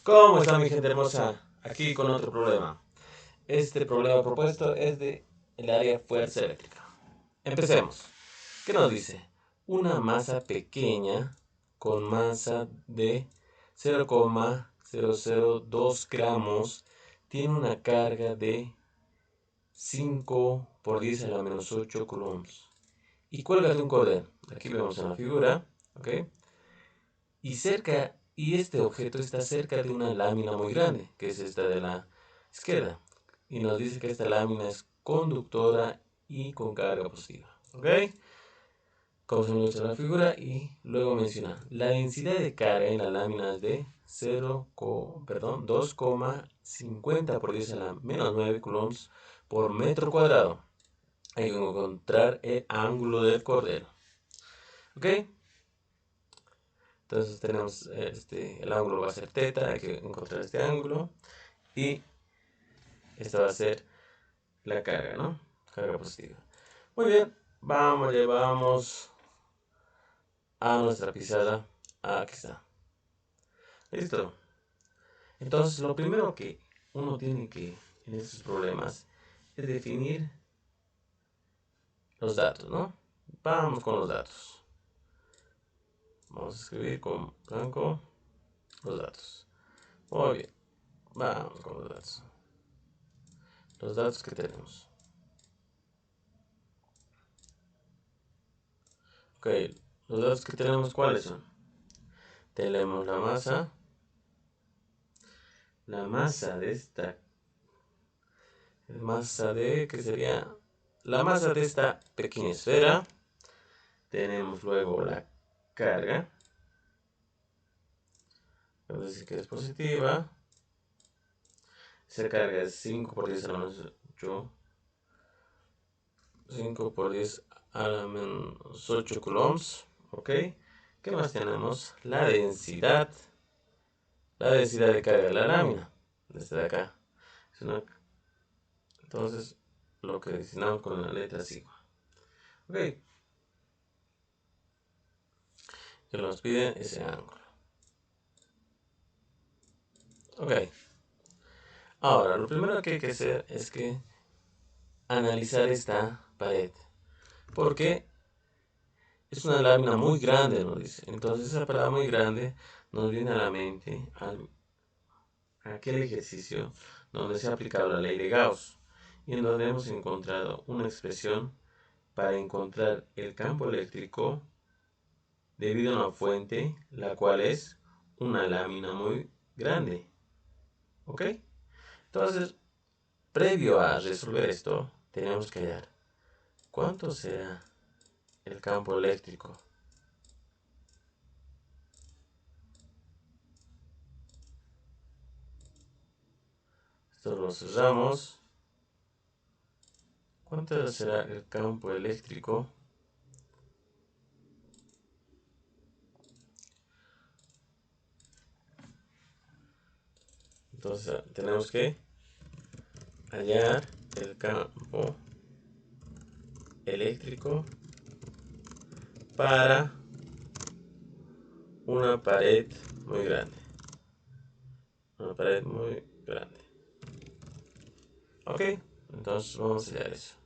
¿Cómo está mi gente hermosa? Aquí con otro problema. Este problema propuesto es de el área fuerza eléctrica. Empecemos. ¿Qué nos dice? Una masa pequeña con masa de 0,002 gramos tiene una carga de 5 por 10 a la menos 8 coulombs y cuelga de un cordel. Aquí vemos en la figura, ¿ok? Y este objeto está cerca de una lámina muy grande, que es esta de la izquierda. Y nos dice que esta lámina es conductora y con carga positiva. ¿Ok? Como se muestra en la figura y luego menciona la densidad de carga en la lámina es de 2,50 por 10 a la menos 9 coulombs por metro cuadrado. Hay que encontrar el ángulo del cordel. ¿Ok? Entonces tenemos el ángulo va a ser teta, hay que encontrar este ángulo. Y esta va a ser la carga, ¿no? Carga positiva. Muy bien, llevamos a nuestra pisada. Aquí está. Listo. Entonces lo primero que uno tiene que, en estos problemas, es definir los datos, ¿no? Vamos con los datos. Vamos a escribir con blanco los datos. Muy bien, vamos con los datos. Los datos que tenemos. Ok, los datos que tenemos, ¿cuáles son? Tenemos la masa de esta, que sería la masa de esta pequeña esfera. Tenemos luego la carga, vamos a decir que es positiva. Esa carga es 5 por 10 a la menos 8, 5 por 10 a la menos 8 coulombs, ¿ok? ¿Qué más tenemos? La densidad de carga de la lámina, desde de acá. Entonces, lo que designamos con la letra sigma. Ok, que nos pide ese ángulo. Ok, ahora lo primero que hay que hacer es que analizar esta pared, porque es una lámina muy grande, nos dice. Entonces esa pared muy grande nos viene a la mente aquel ejercicio donde se ha aplicado la ley de Gauss y en donde hemos encontrado una expresión para encontrar el campo eléctrico debido a una fuente, la cual es una lámina muy grande. ¿Ok? Entonces, previo a resolver esto, tenemos que hallar cuánto será el campo eléctrico. Esto lo cerramos. ¿Cuánto será el campo eléctrico? Entonces tenemos que hallar el campo eléctrico para una pared muy grande. Una pared muy grande. Ok, entonces vamos a hallar eso.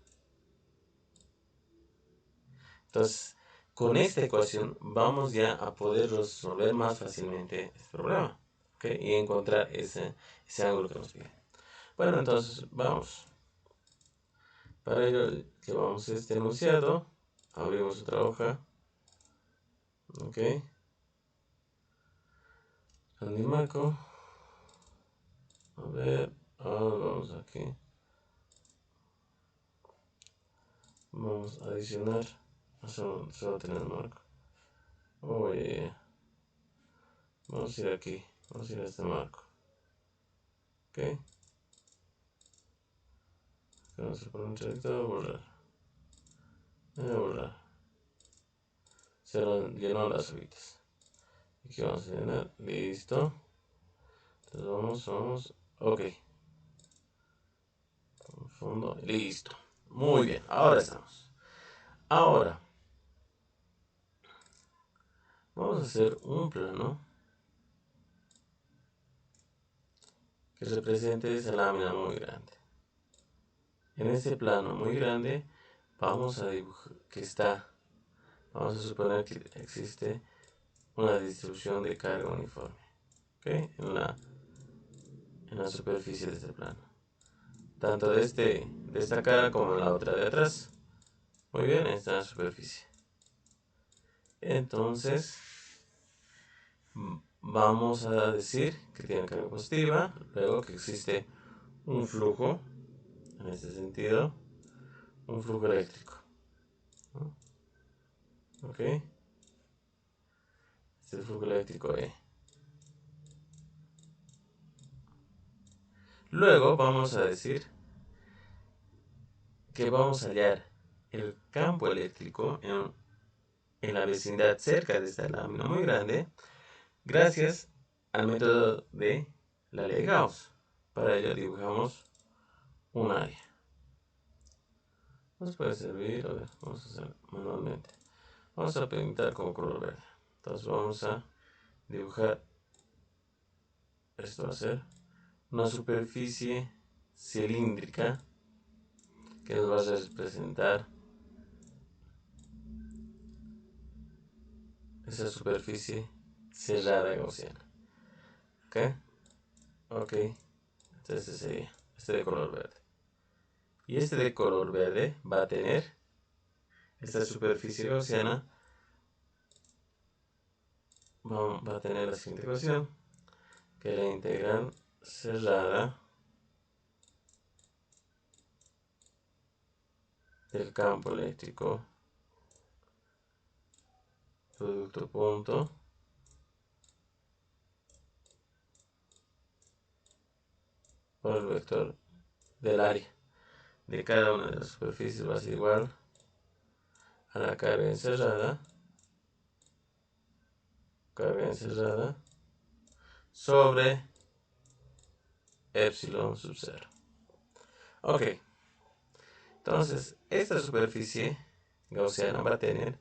Entonces, con esta ecuación vamos ya a poder resolver más fácilmente este problema. ¿Ok? Y encontrar ese ángulo que nos pide. Bueno, entonces vamos. Para ello llevamos este enunciado, abrimos otra hoja, ok, marco, a ver, ahora vamos aquí, vamos a adicionar, solo tener marco, oye, vamos a ir aquí, vamos a ir a este marco, ok, vamos a poner un selector, borrar, se llenó las hojitas, aquí vamos a llenar, listo, entonces vamos, ok, fondo, listo, muy bien, ahora estamos. Ahora, vamos a hacer un plano que represente esa lámina muy grande. En este plano muy grande vamos a dibujar vamos a suponer que existe una distribución de carga uniforme, ¿ok? En la superficie de este plano, tanto de esta cara como en la otra de atrás. Muy bien, esta es la superficie. Entonces vamos a decir que tiene carga positiva, luego que existe un flujo, en este sentido, un flujo eléctrico, ¿no? ¿Ok? Este flujo eléctrico E. Luego vamos a decir que vamos a hallar el campo eléctrico en la vecindad cerca de esta lámina muy grande, gracias al método de la ley de Gauss. Para ello dibujamos un área. Nos puede servir, a ver, vamos a hacer manualmente. Vamos a pintar con color verde. Entonces vamos a dibujar, esto va a ser una superficie cilíndrica que nos va a representar esa superficie cerrada gaussiana. ¿Ok? Ok. Entonces este sería este de color verde. Y este de color verde va a tener esta superficie gaussiana, va a tener la siguiente ecuación, que la integral cerrada del campo eléctrico producto punto por el vector del área de cada una de las superficies va a ser igual a la carga encerrada sobre epsilon sub 0. Ok, entonces esta superficie gaussiana va a tener,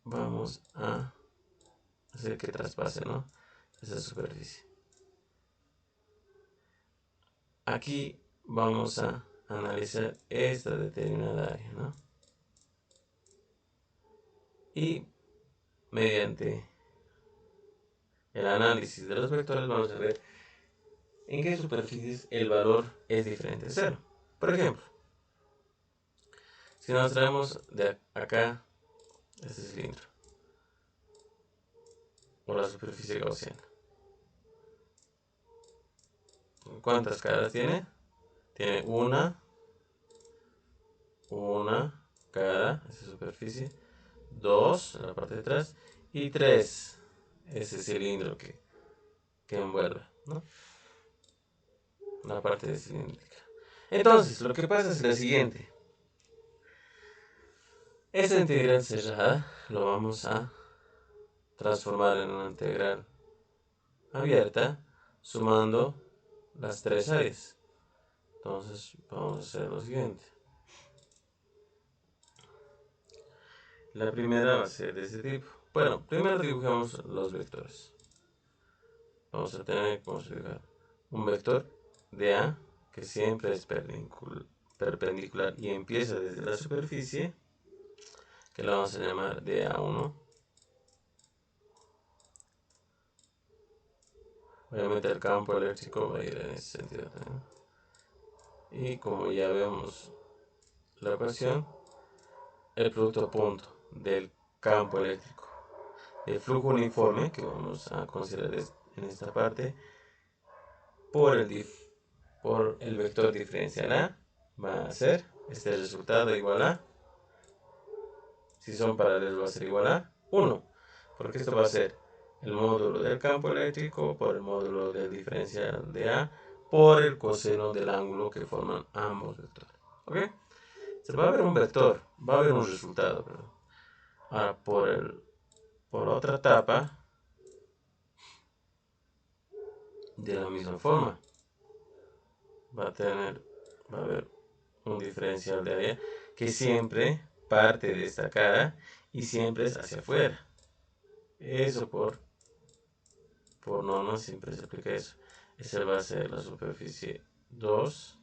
vamos a hacer que traspase, ¿no?, esa superficie. Aquí vamos a analizar esta determinada área, ¿no? Y mediante el análisis de los vectores vamos a ver en qué superficies el valor es diferente de 0. Por ejemplo, si nos traemos de acá este cilindro, o la superficie gaussiana, ¿cuántas caras tiene? Tiene una cara, esa superficie, 2 en la parte de atrás, y 3 ese cilindro que envuelve, ¿no?, la parte cilíndrica. Entonces, lo que pasa es lo siguiente. Esta integral cerrada lo vamos a transformar en una integral abierta sumando las tres áreas. Entonces, vamos a hacer lo siguiente. La primera va a ser de este tipo. Bueno, primero dibujamos los vectores. Vamos a tener, vamos a dibujar un vector de A que siempre es perpendicular y empieza desde la superficie, que la vamos a llamar de A1. Obviamente el campo eléctrico va a ir en ese sentido también. Y como ya vemos la ecuación, el producto punto del campo eléctrico, el flujo uniforme que vamos a considerar en esta parte, por el vector diferencial A, va a ser este resultado igual a, si son paralelos va a ser igual a 1, porque esto va a ser el módulo del campo eléctrico por el módulo del diferencial de A por el coseno del ángulo que forman ambos vectores. ¿Ok? Se va a ver un vector, va a haber un resultado. Ahora, por otra etapa, de la misma forma, va a haber un diferencial de área que siempre parte de esta cara y siempre es hacia afuera. Eso por norma siempre se aplica eso. esa va a ser la superficie 2.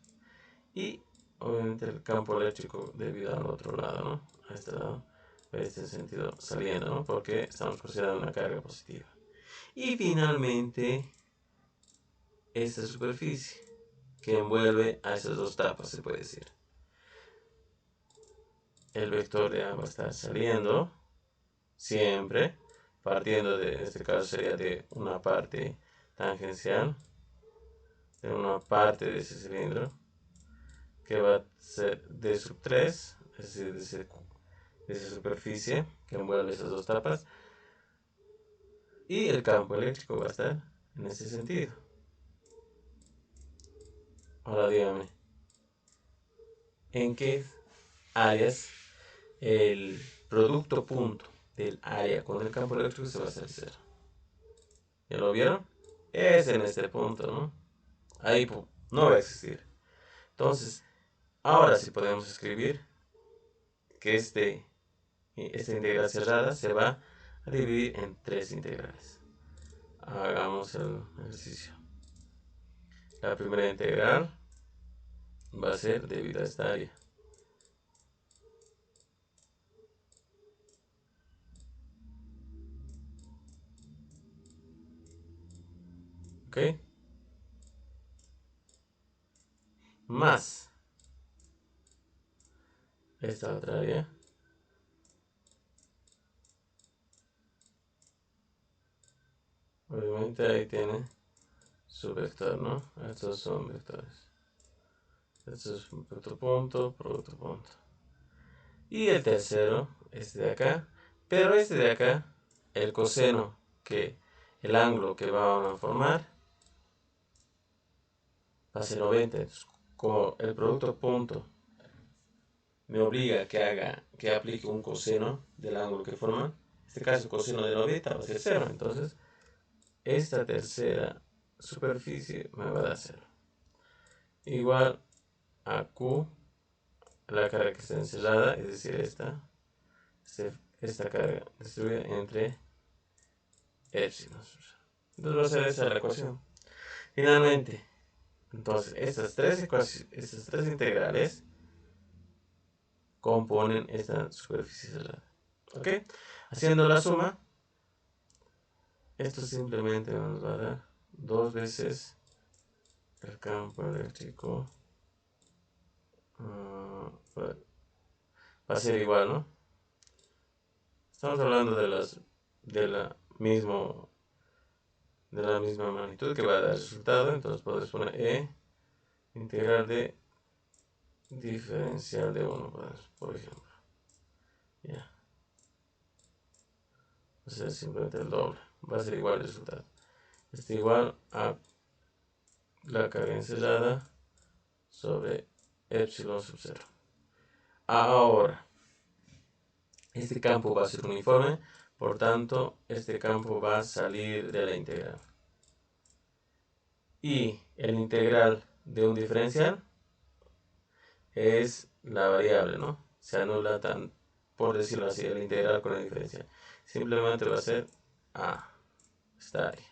Y obviamente el campo eléctrico debido al otro lado, ¿no? A este lado, en este sentido, saliendo, ¿no? Porque estamos considerando una carga positiva. Y finalmente, esta superficie que envuelve a esas dos tapas, se puede decir. El vector de A va a estar saliendo siempre, partiendo de, en este caso sería de una parte tangencial, de una parte de ese cilindro, que va a ser D sub 3, es decir, de esa superficie que envuelve esas dos tapas, y el campo eléctrico va a estar en ese sentido. Ahora dígame, ¿en qué áreas el producto punto del área con el campo eléctrico se va a hacer cero? ¿Ya lo vieron? Es en este punto, ¿no? Ahí no va a existir. Entonces, ahora sí podemos escribir que esta integral cerrada se va a dividir en tres integrales. Hagamos el ejercicio. La primera integral va a ser debido a esta área. ¿Ok? Más esta otra área. Obviamente ahí tiene su vector, ¿no? Estos son vectores. Esto es producto punto, producto punto. Y el tercero, este de acá. Pero este de acá, el coseno, el ángulo que va a formar, va a ser 90. Entonces, como el producto punto me obliga que aplique un coseno del ángulo que forma, en este caso el coseno de 90 va a ser 0. Entonces, esta tercera superficie me va a dar 0. Igual a Q, la carga que está encerrada, es decir, esta carga distribuida entre epsilon. Entonces va a ser esa la ecuación. Finalmente, entonces estas tres integrales componen esta superficie cerrada. ¿Ok? Haciendo la suma, esto simplemente nos va a dar 2 veces el campo eléctrico. Va a ser igual, ¿no? Estamos hablando de la mismo de la misma magnitud que va a dar resultado, entonces podemos poner E integral de diferencial de 1, por ejemplo. Ya. Va a ser simplemente el doble, va a ser igual el resultado. Este igual a la carga encerrada sobre epsilon sub 0. Ahora, este campo va a ser uniforme, por tanto, este campo va a salir de la integral. Y el integral de un diferencial es la variable, ¿no? Se anula por decirlo así, el integral con el diferencial. Simplemente va a ser A, esta área.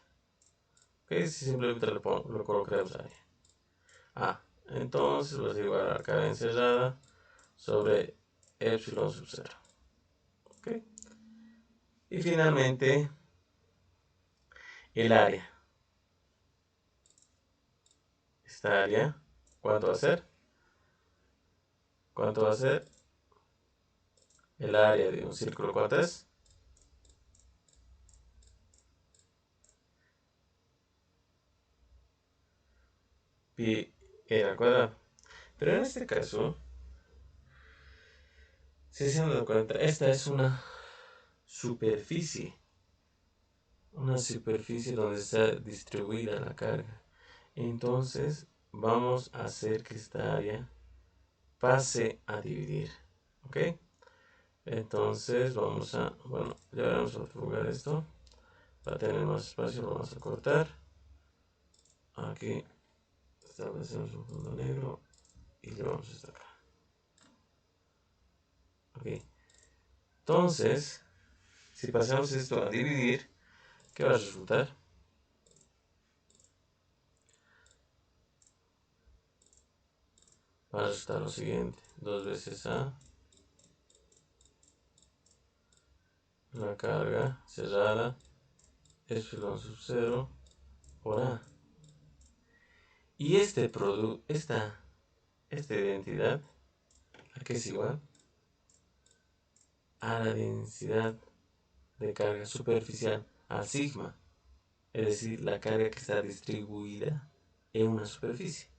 ¿Ok? Si simplemente lo colocaremos área. A. Entonces va a ser igual a la carga encerrada sobre epsilon sub 0. ¿Ok? Y finalmente, el área. Esta área, ¿cuánto va a ser? ¿Cuánto va a ser? El área de un círculo, ¿cuánto es? Pi al cuadrado. Pero en este caso, si se han dado cuenta, esta es una superficie. Una superficie donde está distribuida la carga. Entonces, vamos a hacer que esta área pase a dividir. ¿Ok? Entonces, bueno, ya vamos a jugar esto. Para tener más espacio, lo vamos a cortar. Aquí establecemos un punto negro y llevamos esto acá. Ok. Entonces, si pasamos esto a dividir, ¿qué va a resultar? va a resultar lo siguiente. 2 veces A, la carga cerrada, epsilon sub 0 por A. Y esta identidad, ¿a qué es igual? A la densidad de carga superficial, al sigma, es decir, la carga que está distribuida en una superficie.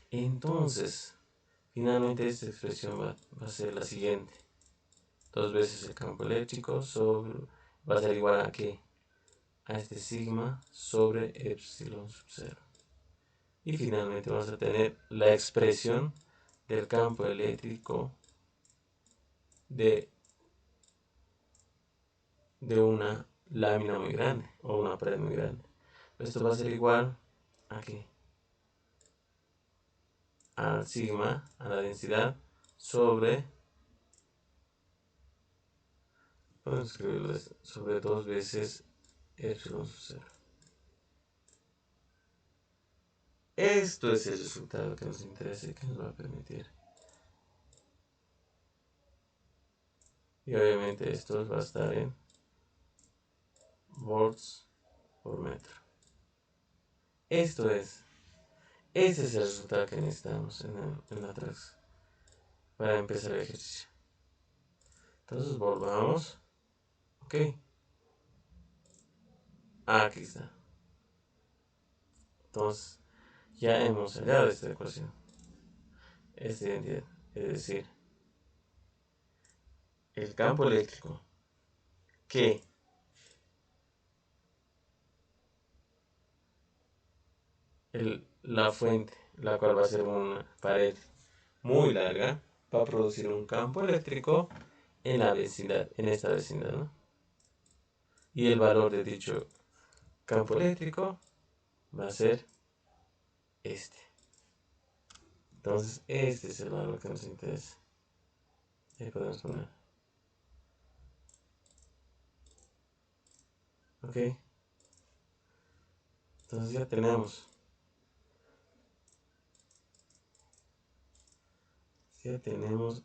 Entonces, finalmente esta expresión va a ser la siguiente. 2 veces el campo eléctrico va a ser igual a ¿qué? A este sigma sobre epsilon sub 0. Y finalmente vamos a tener la expresión del campo eléctrico de una lámina muy grande o una pared muy grande. Esto va a ser igual a ¿qué? Al sigma, a la densidad, sobre, podemos escribirlo sobre 2 veces epsilon sub 0. Esto es el resultado que nos interesa y que nos va a permitir. Y obviamente esto va a estar en volts por metro. Ese es el resultado que necesitamos en la trax para empezar el ejercicio. Entonces volvamos. Ok. Aquí está. Entonces ya hemos hallado esta ecuación. Esta identidad. Es decir, el campo eléctrico que la fuente, la cual va a ser una pared muy larga, va a producir un campo eléctrico en la vecindad, en esta vecindad, ¿no? Y el valor de dicho campo eléctrico va a ser este. Entonces, este es el valor que nos interesa. Ahí podemos poner. Ok. Entonces ya tenemos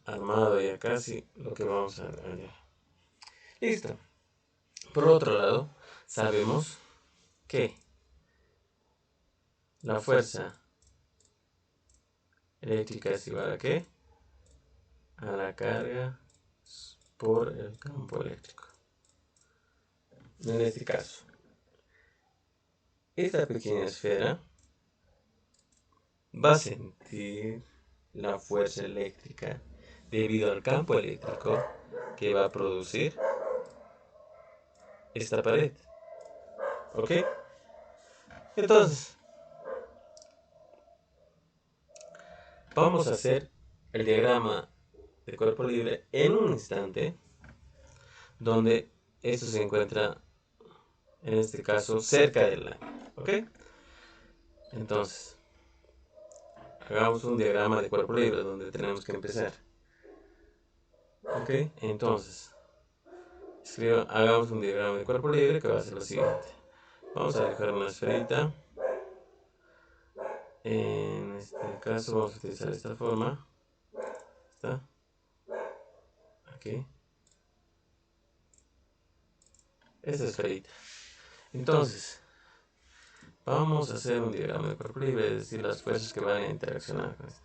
armado ya casi lo que vamos a hallar. Listo. Por otro lado, sabemos que la fuerza eléctrica es igual a ¿qué? A la carga por el campo eléctrico. En este caso, esta pequeña esfera va a sentir la fuerza eléctrica debido al campo eléctrico que va a producir esta pared. ¿Ok? Entonces, vamos a hacer el diagrama de cuerpo libre en un instante donde esto se encuentra, en este caso, cerca del lámina. ¿Ok? Entonces, hagamos un diagrama de cuerpo libre donde tenemos que empezar. ¿Ok? Entonces, hagamos un diagrama de cuerpo libre que va a ser lo siguiente. Vamos a dibujar una esferita. En este caso vamos a utilizar esta forma. ¿Está? Aquí. Esta esferita. Entonces, vamos a hacer un diagrama de cuerpo libre, es decir, las fuerzas que van a interaccionar con esto.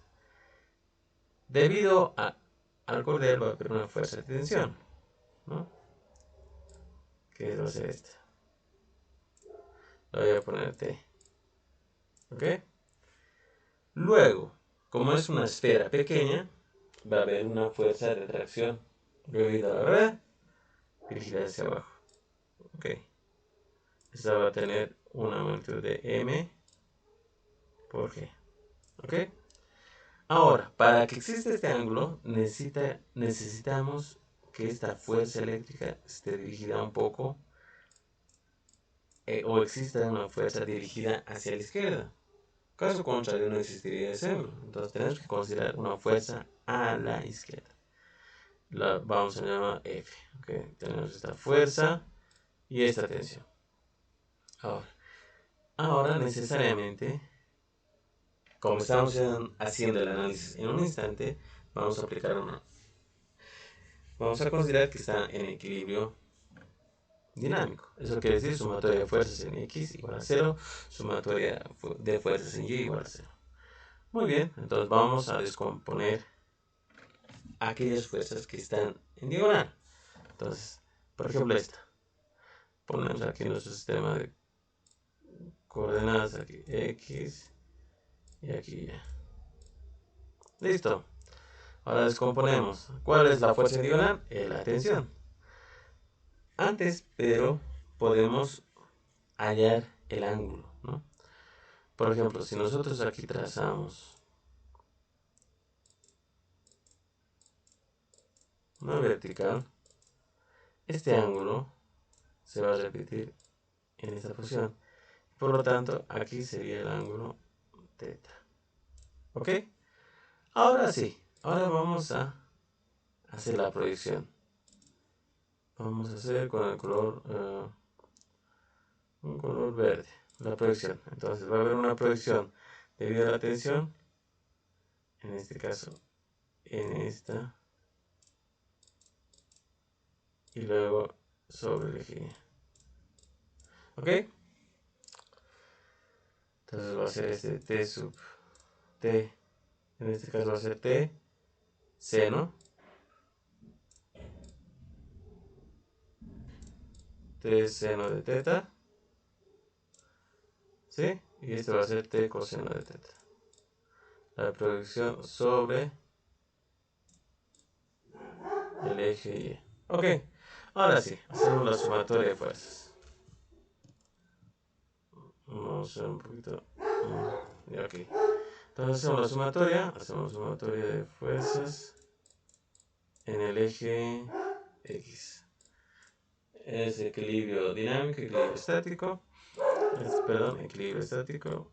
Debido al cordel va a haber una fuerza de tensión, ¿no? Que va a ser esta. La voy a poner T. ¿Ok? Luego, como es una esfera pequeña, va a haber una fuerza de atracción debido a la gravedad dirigida hacia abajo. ¿Ok? Esta va a tener una magnitud de M por G. ¿Ok? Ahora, para que exista este ángulo, necesitamos que esta fuerza eléctrica esté dirigida un poco, o exista una fuerza dirigida hacia la izquierda. Caso contrario, no existiría ese ángulo. Entonces tenemos que considerar una fuerza a la izquierda. La vamos a llamar F. ¿Okay? Tenemos esta fuerza y esta tensión. Ahora necesariamente, como estamos haciendo el análisis en un instante, vamos a aplicar vamos a considerar que está en equilibrio dinámico. Eso quiere decir sumatoria de fuerzas en X igual a 0, sumatoria de fuerzas en Y igual a 0. Muy bien, entonces vamos a descomponer aquellas fuerzas que están en diagonal. Entonces, por ejemplo esta. Ponemos aquí nuestro sistema de coordenadas, aquí X y aquí Y. Listo. Ahora descomponemos. ¿Cuál es la fuerza en diagonal? La tensión. Antes, pero, podemos hallar el ángulo, ¿no? Por ejemplo, si nosotros aquí trazamos una vertical, este ángulo se va a repetir en esta posición. Por lo tanto, aquí sería el ángulo teta. ¿Ok? Ahora sí, ahora vamos a hacer la proyección. Vamos a hacer con el color, un color verde, la proyección. Entonces va a haber una proyección debido a la tensión, en este caso en esta, y luego sobre el eje. ¿Ok? Entonces va a ser este T sub T, en este caso va a ser T seno, T seno de teta, ¿sí? Y este va a ser T coseno de teta. La proyección sobre el eje Y. Ok, ahora sí, hacemos la sumatoria de fuerzas. Vamos a hacer un poquito. Y aquí. Entonces hacemos sumatoria de fuerzas en el eje X. Es equilibrio dinámico, equilibrio estático. Perdón, equilibrio estático.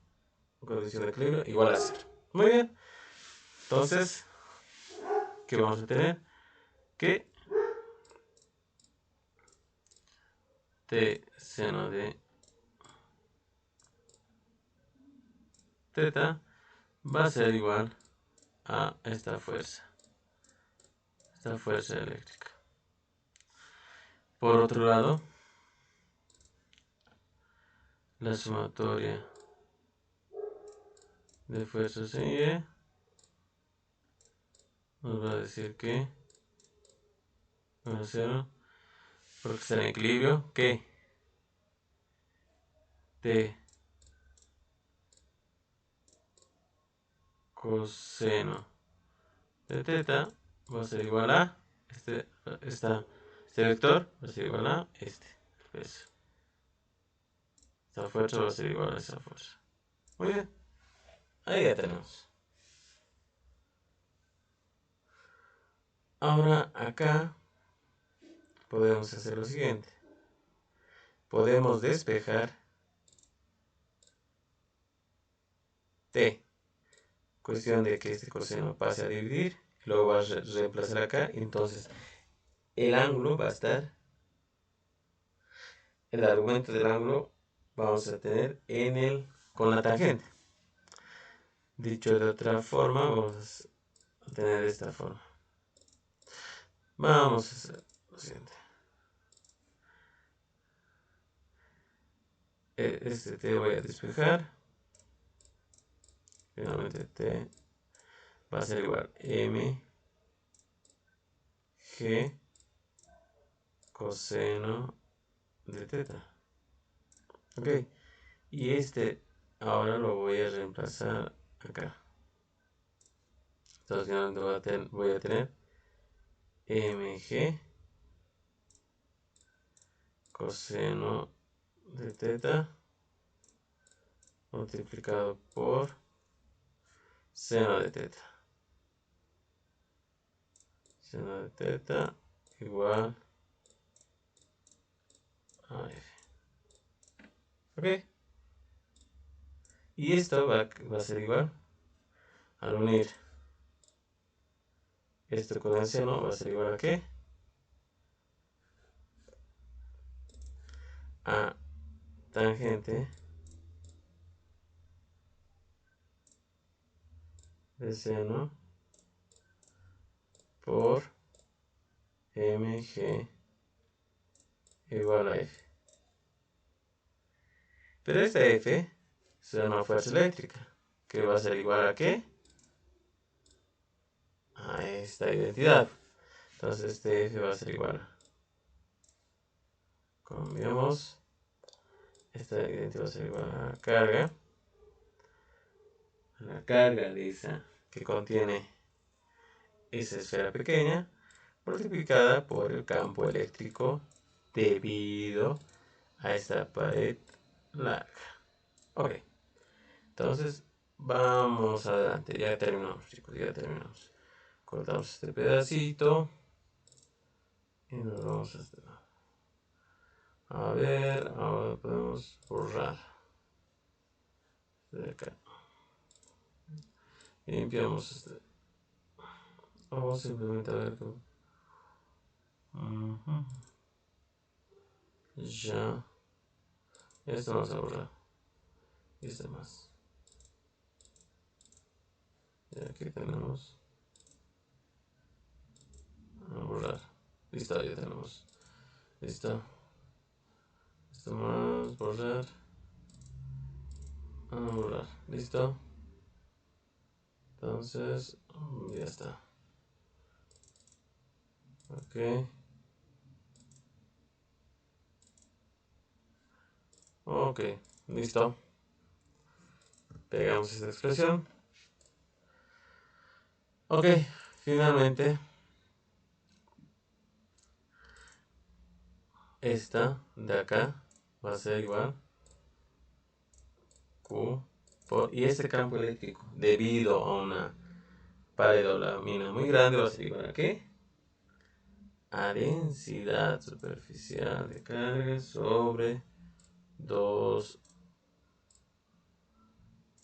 Condición de equilibrio igual a 0. Muy bien. Entonces, ¿qué vamos a tener? Que T seno de teta va a ser igual a esta fuerza eléctrica. Por otro lado, la sumatoria de fuerzas en Y nos va a decir que va a ser, porque está en equilibrio, que T coseno de teta va a ser igual a este vector, va a ser igual a este peso. Esta fuerza va a ser igual a esa fuerza. Muy bien, ahí ya tenemos. Ahora acá podemos hacer lo siguiente. Podemos despejar T, cuestión de que este coseno pase a dividir, luego va a reemplazar acá, entonces el ángulo va a estar, el argumento del ángulo vamos a tener con la tangente. Dicho de otra forma, vamos a tener de esta forma. Vamos a hacer lo siguiente. Este T voy a despejar. Finalmente T va a ser igual a M G coseno de teta. Ok. Y este ahora lo voy a reemplazar acá. Entonces finalmente voy a tener mg coseno de teta multiplicado por seno de teta. Seno de teta igual a F. Ok. Y esto va a ser igual al unir esto con el seno, va a ser igual a ¿qué? A tangente de seno por mg igual a F. Pero esta F es una fuerza eléctrica, que va a ser igual a ¿qué? A esta identidad. Entonces este F va a ser igual a... Cambiamos. Esta identidad va a ser igual a la carga. La carga de esa que contiene esa esfera pequeña, multiplicada por el campo eléctrico debido a esta pared larga. Ok, entonces vamos adelante. Ya terminamos, chicos, ya terminamos. Cortamos este pedacito y nos vamos a este lado. A ver, ahora podemos borrar de acá. Y limpiamos este. Vamos simplemente a ver cómo. Ya. Esto vamos a borrar. Y este más. Y aquí tenemos. A borrar. Listo, ya tenemos. Listo. Esto más, borrar. A borrar. Listo. Entonces, ya está. Ok. Ok, listo. Pegamos esta expresión. Ok, finalmente. Esta de acá va a ser igual Q por, y este campo eléctrico, debido a una pared o lámina muy grande, va a ser igual a ¿qué? A densidad superficial de carga sobre 2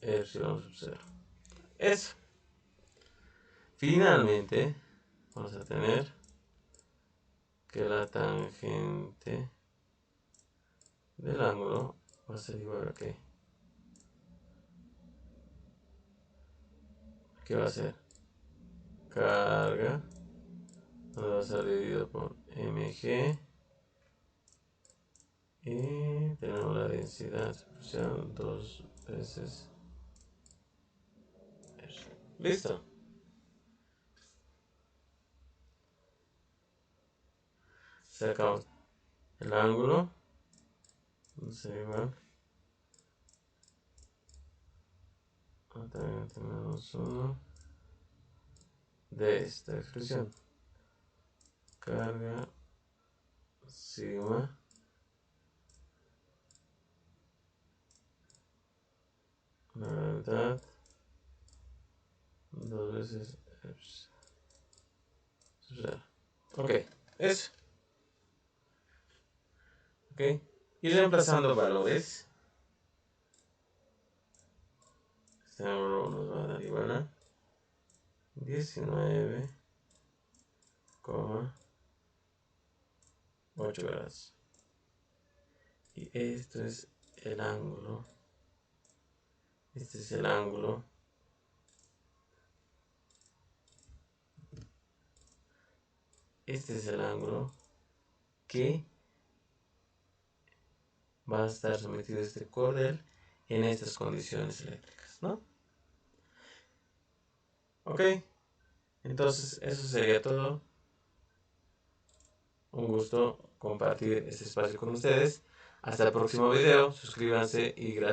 epsilon sub 0. Eso. Finalmente, vamos a tener que la tangente del ángulo va a ser igual a ¿qué? ¿Qué va a ser? Carga, donde va a ser dividido por mg. Y tenemos la densidad superficial 2 veces R. Listo. Sacamos el ángulo. Entonces igual. También tenemos uno de esta expresión. Carga sigma la gravedad 2 veces epsilon. Ok, eso. Ok, y reemplazando valores, este ángulo nos va a dar igual a 19,8 grados. Y esto es el ángulo. Este es el ángulo. Este es el ángulo que va a estar sometido a este cordel en estas condiciones eléctricas, ¿no? Ok, entonces eso sería todo. Un gusto compartir este espacio con ustedes. Hasta el próximo video. Suscríbanse y gracias.